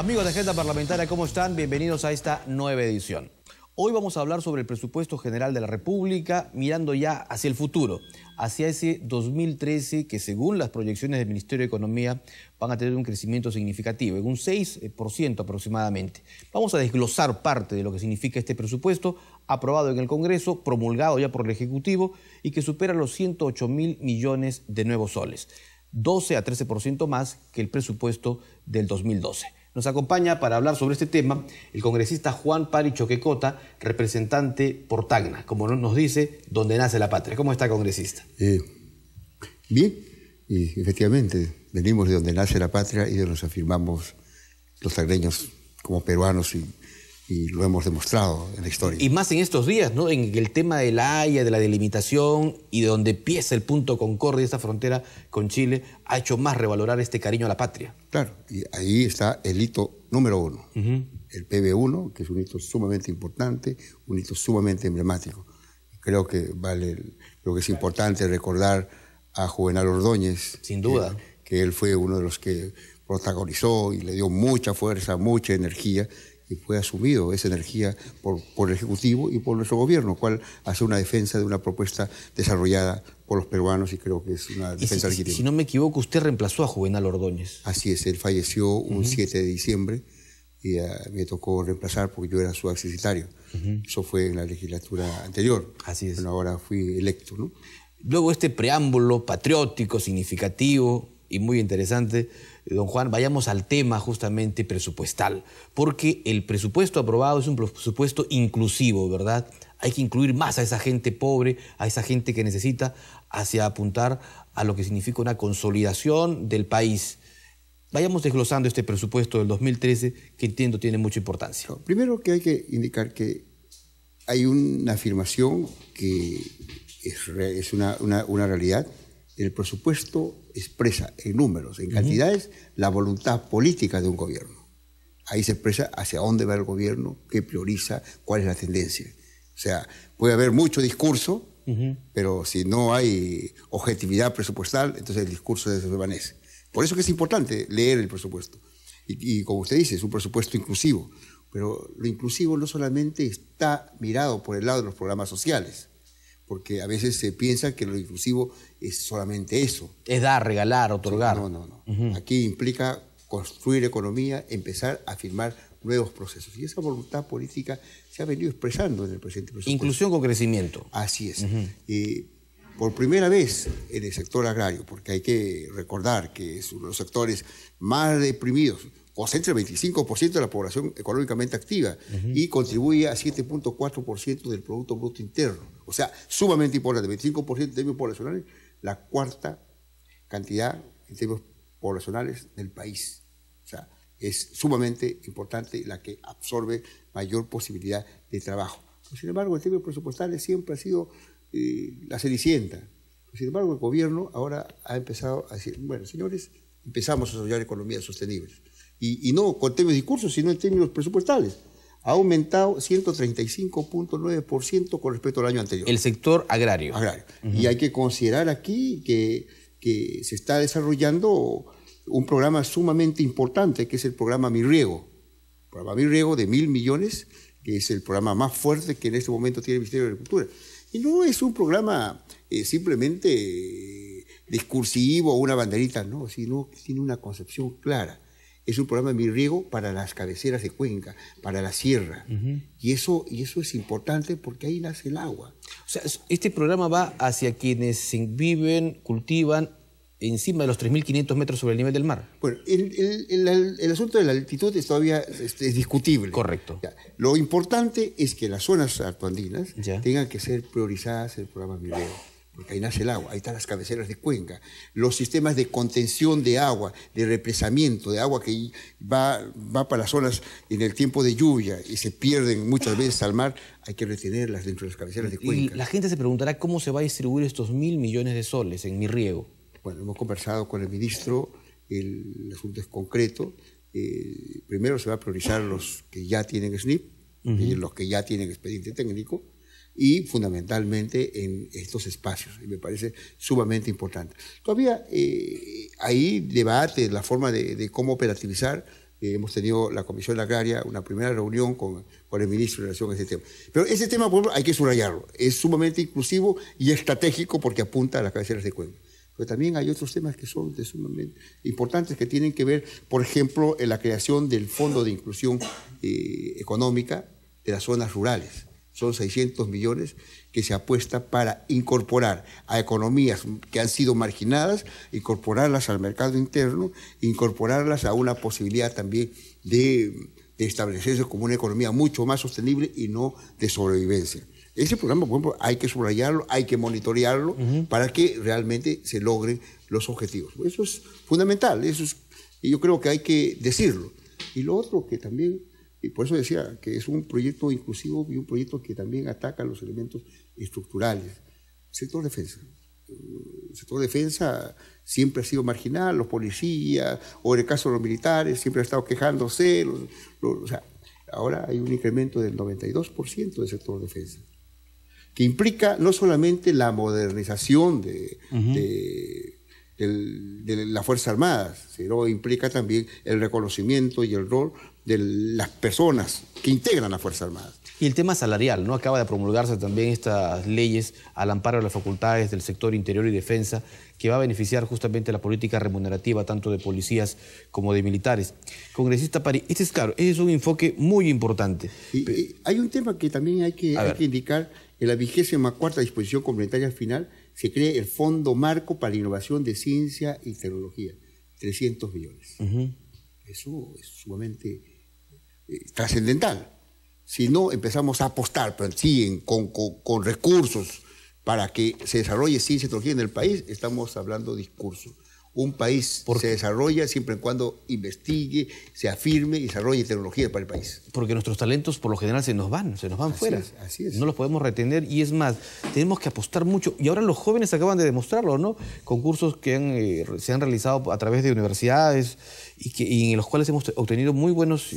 Amigos de Agenda Parlamentaria, ¿cómo están? Bienvenidos a esta nueva edición. Hoy vamos a hablar sobre el presupuesto general de la República, mirando ya hacia el futuro, hacia ese 2013 que según las proyecciones del Ministerio de Economía van a tener un crecimiento significativo, en un 6% aproximadamente. Vamos a desglosar parte de lo que significa este presupuesto, aprobado en el Congreso, promulgado ya por el Ejecutivo y que supera los 108.000 millones de nuevos soles, 12 a 13% más que el presupuesto del 2012. Nos acompaña para hablar sobre este tema el congresista Juan Pari Choquecota, representante por Tacna, como nos dice, donde nace la patria. ¿Cómo está, congresista? Bien, y efectivamente venimos de donde nace la patria y de donde nos afirmamos los tacneños como peruanos y lo hemos demostrado en la historia. Y más en estos días, ¿no? En el tema de la Haya, de la delimitación y de donde empieza el punto Concordia, esta frontera con Chile, ha hecho más revalorar este cariño a la patria. Claro, y ahí está el hito número uno, el PB1, que es un hito sumamente importante, un hito sumamente emblemático. Creo que creo que es importante recordar a Juvenal Ordóñez. Sin duda. Que él fue uno de los que protagonizó y le dio mucha fuerza, mucha energía, y fue asumido esa energía por el Ejecutivo y por nuestro gobierno, cual hace una defensa de una propuesta desarrollada por los peruanos y creo que es una defensa legítima. Si no me equivoco, usted reemplazó a Juvenal Ordóñez. Así es, él falleció un 7 de diciembre y me tocó reemplazar porque yo era su accesitario. Eso fue en la legislatura anterior. Así es. Bueno, ahora fui electo, ¿no? Luego este preámbulo patriótico, significativo y muy interesante, don Juan, vayamos al tema justamente presupuestal, porque el presupuesto aprobado es un presupuesto inclusivo, ¿verdad? Hay que incluir más a esa gente pobre, a esa gente que necesita, hacia apuntar a lo que significa una consolidación del país. Vayamos desglosando este presupuesto del 2013, que entiendo tiene mucha importancia. Primero que hay que indicar que hay una afirmación que es una realidad. El presupuesto expresa en números, en cantidades, la voluntad política de un gobierno. Ahí se expresa hacia dónde va el gobierno, qué prioriza, cuál es la tendencia. O sea, puede haber mucho discurso, pero si no hay objetividad presupuestal, entonces el discurso se desvanece. Por eso que es importante leer el presupuesto. Y como usted dice, es un presupuesto inclusivo. Pero lo inclusivo no solamente está mirado por el lado de los programas sociales, porque a veces se piensa que lo inclusivo es solamente eso. Es dar, regalar, otorgar. No. Aquí implica construir economía, empezar a firmar nuevos procesos. Y esa voluntad política se ha venido expresando en el presente presupuesto. Inclusión con crecimiento. Así es. Por primera vez en el sector agrario, porque hay que recordar que es uno de los sectores más deprimidos, concentra el 25% de la población económicamente activa y contribuye a 7.4% del Producto Bruto Interno. O sea, sumamente importante, 25% en términos poblacionales, la cuarta cantidad en términos poblacionales del país. O sea, es sumamente importante la que absorbe mayor posibilidad de trabajo. Pero, sin embargo, en términos presupuestales siempre ha sido la cenicienta. Sin embargo, el gobierno ahora ha empezado a decir, bueno, señores, empezamos a desarrollar economías sostenibles. Y no con términos de discursos, sino en términos presupuestales. Ha aumentado 135.9% con respecto al año anterior. El sector agrario. Y hay que considerar aquí que se está desarrollando un programa sumamente importante, que es el programa Mi Riego. El programa Mi Riego de 1.000 millones, que es el programa más fuerte que en este momento tiene el Ministerio de Agricultura. Y no es un programa simplemente discursivo o una banderita, no, sino que tiene una concepción clara. Es un programa de Mi Riego para las cabeceras de cuenca, para la sierra. Y eso es importante porque ahí nace el agua. O sea, este programa va hacia quienes viven, cultivan encima de los 3.500 metros sobre el nivel del mar. Bueno, el asunto de la altitud todavía es discutible. Correcto. Ya. Lo importante es que las zonas altoandinas tengan que ser priorizadas en el programa Mi Riego. Porque ahí nace el agua, ahí están las cabeceras de cuenca, los sistemas de contención de agua, de represamiento de agua que va para las zonas en el tiempo de lluvia y se pierden muchas veces al mar, hay que retenerlas dentro de las cabeceras de cuenca. Y la gente se preguntará cómo se va a distribuir estos 1.000 millones de soles en Mi Riego. Bueno, hemos conversado con el ministro, el asunto es concreto. Primero se va a priorizar los que ya tienen SNIP y los que ya tienen expediente técnico, y fundamentalmente en estos espacios, y me parece sumamente importante. Todavía hay debate, la forma de cómo operativizar, hemos tenido la Comisión Agraria una primera reunión con el ministro en relación a ese tema. Pero ese tema, por ejemplo, hay que subrayarlo. Es sumamente inclusivo y estratégico porque apunta a las cabeceras de cuenca. Pero también hay otros temas que son sumamente importantes que tienen que ver, por ejemplo, en la creación del Fondo de Inclusión Económica de las zonas rurales. Son 600 millones que se apuesta para incorporar a economías que han sido marginadas, incorporarlas al mercado interno, incorporarlas a una posibilidad también de establecerse como una economía mucho más sostenible y no de sobrevivencia. Ese programa, por ejemplo, hay que subrayarlo, hay que monitorearlo para que realmente se logren los objetivos. Eso es fundamental, y yo creo que hay que decirlo. Y lo otro que también, y por eso decía que es un proyecto inclusivo y un proyecto que también ataca los elementos estructurales. Sector defensa. El sector defensa siempre ha sido marginal, los policías, o en el caso de los militares, siempre han estado quejándose. O sea, ahora hay un incremento del 92% del sector defensa, que implica no solamente la modernización de las Fuerzas Armadas, sino implica también el reconocimiento y el rol de las personas que integran las Fuerzas Armadas. Y el tema salarial, ¿no? Acaba de promulgarse también estas leyes al amparo de las facultades del sector interior y defensa, que va a beneficiar justamente la política remunerativa tanto de policías como de militares. Congresista Pari, ese es un enfoque muy importante. Y hay un tema que también hay que indicar. En la 24ª disposición complementaria final se crea el Fondo Marco para la Innovación de Ciencia y Tecnología, 300 millones. Eso es sumamente trascendental. Si no empezamos a apostar, pero sí, con recursos para que se desarrolle ciencia y tecnología en el país, estamos hablando de discurso. Un país se desarrolla siempre y cuando investigue, se afirme y desarrolle tecnología para el país. Porque nuestros talentos por lo general se nos van fuera. Así es. No los podemos retener y es más, tenemos que apostar mucho. Y ahora los jóvenes acaban de demostrarlo, ¿no? Concursos que se han realizado a través de universidades y en los cuales hemos obtenido muy buenos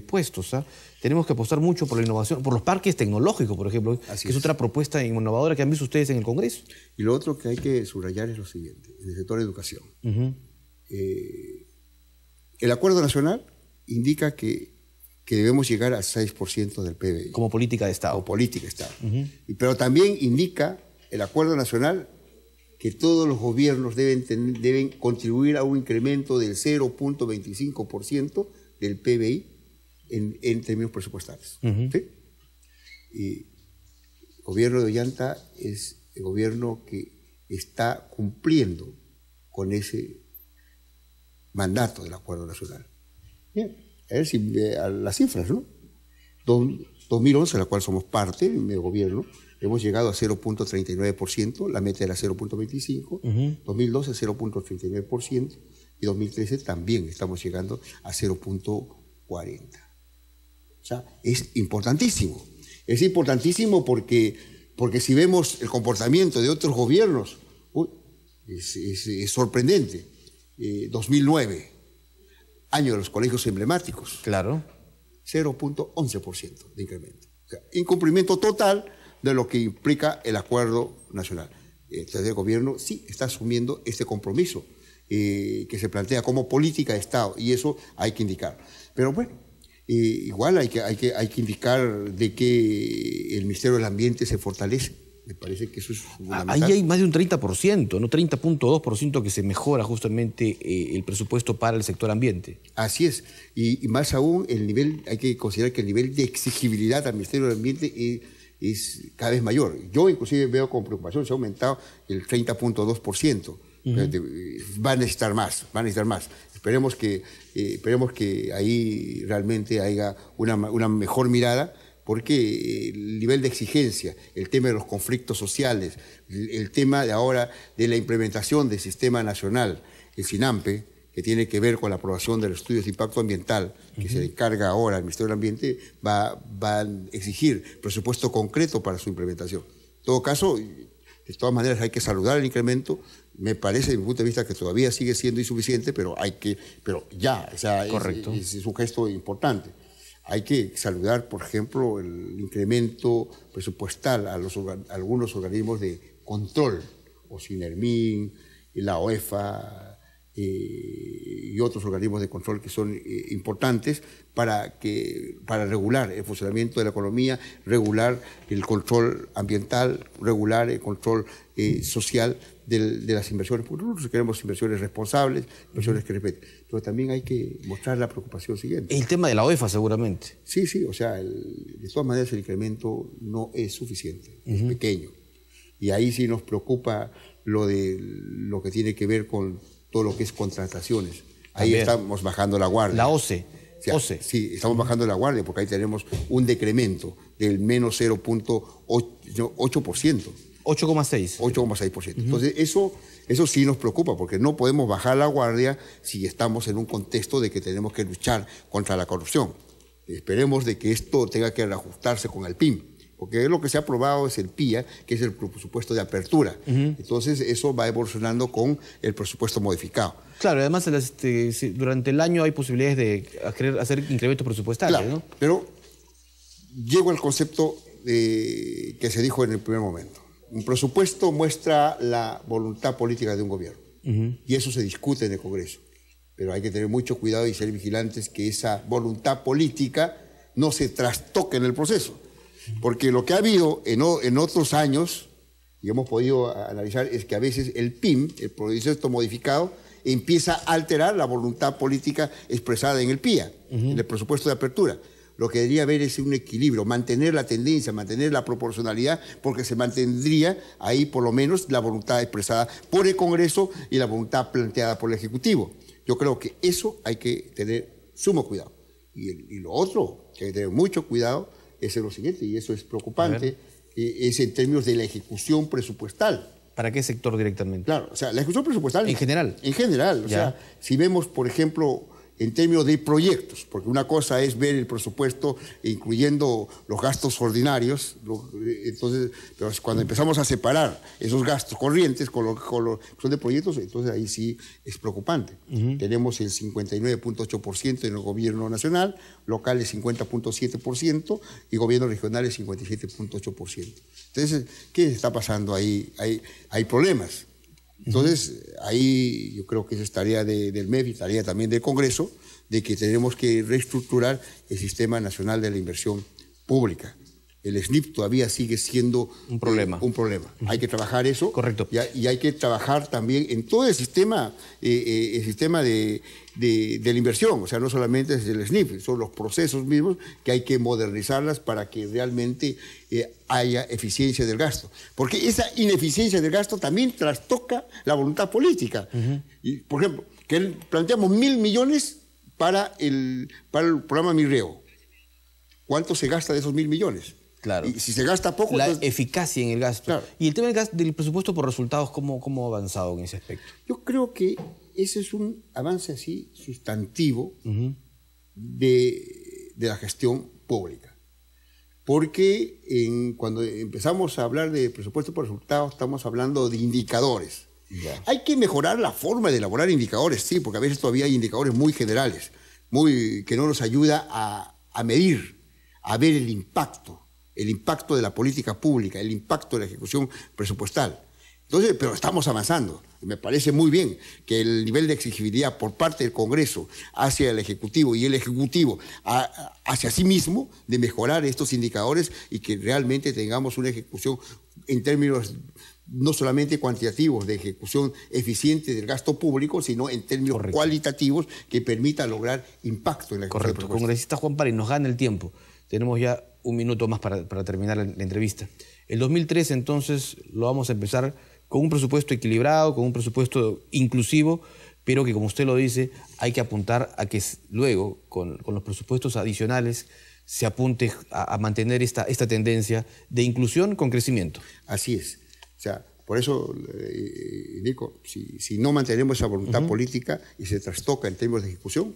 puestos, ¿ah? Tenemos que apostar mucho por la innovación, por los parques tecnológicos, por ejemplo, que es otra propuesta innovadora que han visto ustedes en el Congreso. Y lo otro que hay que subrayar es lo siguiente, en el sector de educación. El Acuerdo Nacional indica que debemos llegar al 6% del PBI. Como política de Estado. Como política de Estado. Pero también indica el Acuerdo Nacional que todos los gobiernos deben contribuir a un incremento del 0.25% del PBI en términos presupuestales. ¿Sí? Y el gobierno de Ollanta es el gobierno que está cumpliendo con ese mandato del Acuerdo Nacional. Bien, a ver si las cifras, ¿no? 2011, a la cual somos parte del gobierno, hemos llegado a 0.39%, la meta era 0.25%, 2012 0.39% y 2013 también estamos llegando a 0.40%. O sea, es importantísimo. Es importantísimo porque si vemos el comportamiento de otros gobiernos, es sorprendente. 2009, año de los colegios emblemáticos. Claro. 0.11% de incremento. O sea, incumplimiento total de lo que implica el Acuerdo Nacional. Entonces el gobierno sí está asumiendo este compromiso que se plantea como política de Estado y eso hay que indicar. Pero bueno, igual hay que indicar de que el Ministerio del Ambiente se fortalece. Me parece que eso es fundamental. Ahí hay más de un 30%, ¿no? 30.2% que se mejora justamente el presupuesto para el sector ambiente. Así es. Y más aún, hay que considerar que el nivel de exigibilidad al Ministerio del Ambiente es cada vez mayor. Yo inclusive veo con preocupación, se ha aumentado el 30.2%. Va a necesitar más. Esperemos que ahí realmente haya una mejor mirada, porque el nivel de exigencia, el tema de los conflictos sociales, el tema de ahora de la implementación del sistema nacional, el SINAMPE, que tiene que ver con la aprobación de los estudios de impacto ambiental, que se le encarga ahora al Ministerio del Ambiente, va a exigir presupuesto concreto para su implementación. En todo caso, de todas maneras hay que saludar el incremento. Me parece, desde mi punto de vista, que todavía sigue siendo insuficiente, pero ya, o sea, correcto. Es un gesto importante. Hay que saludar, por ejemplo, el incremento presupuestal a algunos organismos de control, o SINERMIN, la OEFA, y otros organismos de control que son importantes para regular el funcionamiento de la economía, regular el control ambiental, regular el control social de las inversiones. Porque nosotros queremos inversiones responsables, inversiones que respeten. Pero también hay que mostrar la preocupación siguiente. El tema de la OEFA, seguramente. Sí, sí, o sea, de todas maneras el incremento no es suficiente, es pequeño. Y ahí sí nos preocupa lo que tiene que ver con todo lo que es contrataciones. Ahí estamos bajando la guardia. La OCE. O sea, sí, estamos bajando la guardia porque ahí tenemos un decremento del menos 0.8%. 8,6. 8,6%. Entonces, eso sí nos preocupa porque no podemos bajar la guardia si estamos en un contexto de que tenemos que luchar contra la corrupción. Esperemos de que esto tenga que reajustarse con el PIM. Porque lo que se ha aprobado es el PIA, que es el presupuesto de apertura. Entonces, eso va evolucionando con el presupuesto modificado. Claro, además durante el año hay posibilidades de hacer incrementos presupuestarios, claro, ¿no? Pero llego al concepto que se dijo en el primer momento. Un presupuesto muestra la voluntad política de un gobierno. Y eso se discute en el Congreso. Pero hay que tener mucho cuidado y ser vigilantes que esa voluntad política no se trastoque en el proceso. Porque lo que ha habido en otros años, y hemos podido analizar, es que a veces el PIM, el presupuesto modificado, empieza a alterar la voluntad política expresada en el PIA, en el presupuesto de apertura. Lo que debería haber es un equilibrio, mantener la tendencia, mantener la proporcionalidad, porque se mantendría ahí por lo menos la voluntad expresada por el Congreso y la voluntad planteada por el Ejecutivo. Yo creo que eso hay que tener sumo cuidado. Y lo otro, que hay que tener mucho cuidado, es lo siguiente, y eso es preocupante, es en términos de la ejecución presupuestal. ¿Para qué sector directamente? Claro, o sea, la ejecución presupuestal... ¿En general? En general, o sea, si vemos, por ejemplo, en términos de proyectos, porque una cosa es ver el presupuesto incluyendo los gastos ordinarios, entonces, pero cuando empezamos a separar esos gastos corrientes con los que son de proyectos, entonces ahí sí es preocupante. Tenemos el 59.8% en el gobierno nacional, locales 50.7% y gobiernos regionales 57.8%. Entonces, ¿qué está pasando ahí? Hay problemas. Entonces, ahí yo creo que eso es tarea del MEF y tarea también del Congreso, de que tenemos que reestructurar el Sistema Nacional de la Inversión Pública. El SNIP todavía sigue siendo un problema. Hay que trabajar eso. Correcto. Y hay que trabajar también en todo el sistema de la inversión. O sea, no solamente es el SNIP, son los procesos mismos que hay que modernizarlas para que realmente haya eficiencia del gasto. Porque esa ineficiencia del gasto también trastoca la voluntad política. Y, por ejemplo, que planteamos 1.000 millones para el programa Mirreo. ¿Cuánto se gasta de esos 1.000 millones? Claro. Y si se gasta poco... La entonces... eficacia en el gasto. Claro. Y el tema del presupuesto por resultados, ¿cómo ha avanzado en ese aspecto? Yo creo que ese es un avance así sustantivo de la gestión pública. Porque cuando empezamos a hablar de presupuesto por resultados, estamos hablando de indicadores. Hay que mejorar la forma de elaborar indicadores, sí, porque a veces todavía hay indicadores muy generales, que no nos ayuda a medir, a ver el impacto de la política pública, el impacto de la ejecución presupuestal. Entonces, pero estamos avanzando. Me parece muy bien que el nivel de exigibilidad por parte del Congreso hacia el Ejecutivo y el Ejecutivo hacia sí mismo de mejorar estos indicadores y que realmente tengamos una ejecución en términos no solamente cuantitativos de ejecución eficiente del gasto público, sino en términos cualitativos que permita lograr impacto en la ejecución presupuestal. Congresista Juan Pari, nos gana el tiempo. Tenemos ya un minuto más para terminar la entrevista. El 2013, entonces, lo vamos a empezar con un presupuesto equilibrado, con un presupuesto inclusivo, pero que, como usted lo dice, hay que apuntar a que luego, con los presupuestos adicionales, se apunte a mantener esta tendencia de inclusión con crecimiento. Así es. O sea, por eso, Nico, si no mantenemos esa voluntad política y se trastoca en términos de ejecución,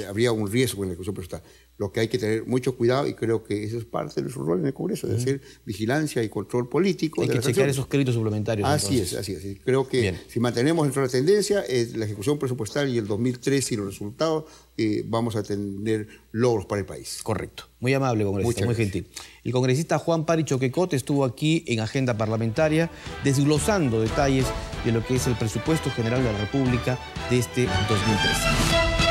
habría un riesgo en la ejecución presupuestal. Lo que hay que tener mucho cuidado, y creo que eso es parte de nuestro rol en el Congreso, de hacer vigilancia y control político. Hay que checar esos créditos suplementarios. Así es. Creo que si mantenemos dentro de la tendencia, la ejecución presupuestal y el 2013 y los resultados, vamos a tener logros para el país. Correcto. Muy amable, congresista, muy gentil. El congresista Juan Pari Choquecot estuvo aquí en Agenda Parlamentaria desglosando detalles de lo que es el presupuesto general de la República de este 2013.